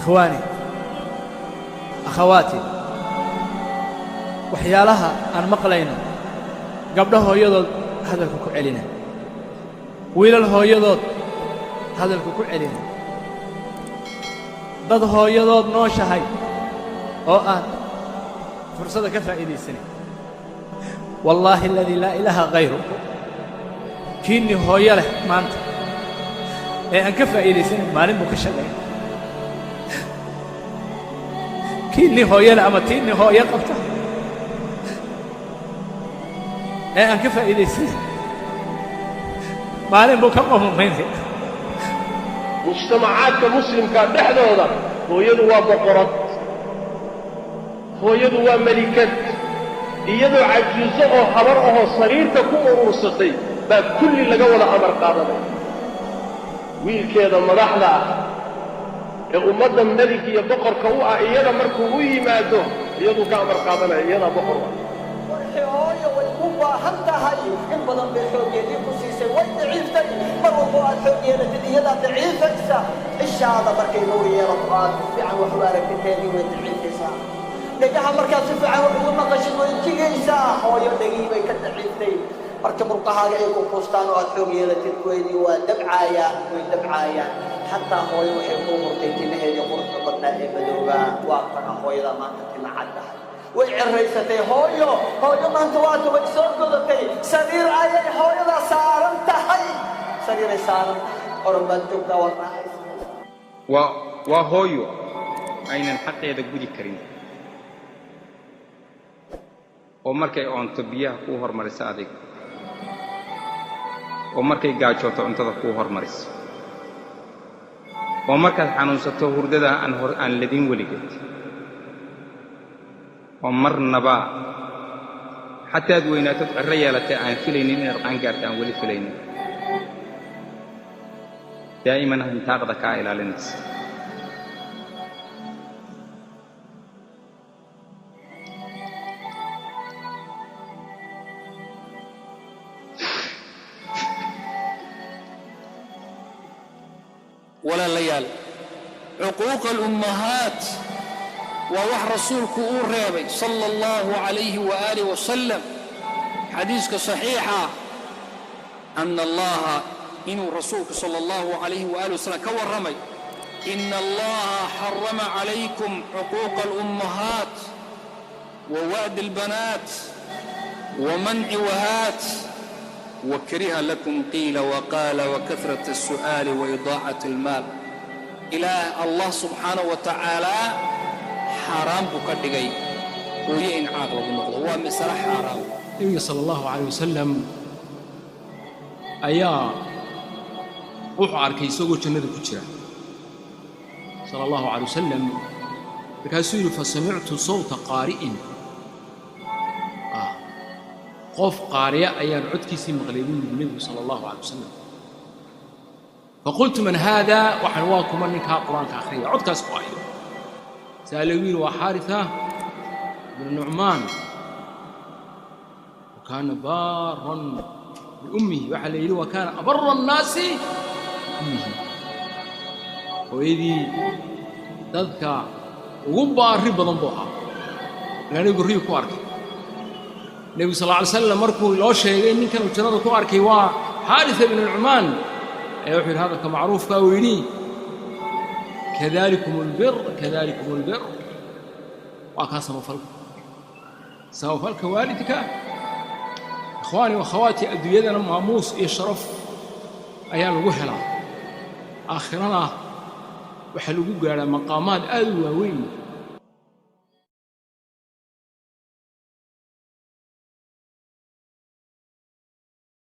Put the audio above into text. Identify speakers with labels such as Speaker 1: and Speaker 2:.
Speaker 1: إخواني أخواتي وحيالها أن مقلينا قبله يضل هذا الكوكو علينا ويله يضل هذا الكوكو علينا ضده يضل نوشة هاي أو فرصة كفا إلي سنة والله الذي لا إله غيره كيني هو يله ما أنت أن كفا إلي سنة ما لم بكشلين كيني هو يله أما تيني هو يقبته أن كفا إلي سنة ما لم بكمه منه
Speaker 2: مجتمعات كمسلم كان دحدودا هو يدوى بقرات هو يدوى ملكات يدوى عجوزه حبره صغيرته كو ururسatay ba kulli laga wada amar qaadanay wiilkeeda madaxda ee ummadda malik iyo boqorka u ah iyada markuu u yimaado iyadu ka amar qaadanay iyada boqor
Speaker 3: hooyo way u baahan tahay in badan bay xoogeedii ku siisay way daciiftay mar walba aad xoogeedatid iyada daciifaysa ishaada markay noo yeelato aad fiican wax u aragtiteedii way daciifaysaa dhagaha markaad si fiican wax ugu maqashid way jigaysaa hooyo dhagihii bay ka daciiftay marka murqahaaga ay ku quustaan oo aad xoog yeelatid kuweydii waa dabcaayaan xataa hooyo waxay kuu murtay timaheedii quruxda badnaa ee madoobaa waa kana hooyada maanta tima caddahay way ciraysatay hooyo maanta waata way soo godatay sariir ayay hooyada saaran tahay sariiray saaran oran baad joogtaa waad raacaysa
Speaker 4: waa hooyo aynan xaqeeda gudi karin oo markay oonto biyaha kuu hormarisa adiga oo markay gaajooto cuntada kuu hormarisa oo markaad xanuunsato hurdada aan ladin weligeed oo marnaba xataa aad weynaatod cirro yeelatay aan filaynin inaad qaangaarta aan weli filaynin daa'iman hantaaqda kaa ilaalinaysa
Speaker 5: ولا ليال عقوق الأمهات ووح رسولك الرابي صلى الله عليه وآله وسلم حديثك صحيحة أن الله إنه رسولك صلى الله عليه وآله وسلم كور رمي إن الله حرم عليكم عقوق الأمهات ووعد البنات ومنع وهات وكره لكم قيل وقال وكثرة السؤال وإضاعة المال إله الله سبحانه وتعالى حرام بكدغي وين عاقل بالنقض هو مسرح حرام
Speaker 6: النبي صلى الله عليه وسلم أيا wuxuu arkay isagoo jannada ku jira sallallahu alayhi wasallam markaasuu yiri fasami'tu sawta qari'in qof qaariya ayaan codkiisii maqlay nabiga sallallahu alayhi wasallam فقلت من هذا وحنواكم منك قرآن كأخرية عد كاس قائل سألويل وحارثة بن النعمان وكان بارا بأمه وحليل وكان أبر الناس أمه وإذي تذكى وقبار ربا ضنبوها لأنه يقول ريو كواركي النبي صلى الله عليه وسلم مركو لو شيء إن كانوا جنرال كواركي وحارثة بن النعمان أيوحي هذا كمعروف كاويني كذلكم البر وأكاسم فلك سوف والدك إخواني وأخواتي أدويدنا ماموس يشرف أيام الوهلة آخرنا وحلقوا على مقامات أدوى وين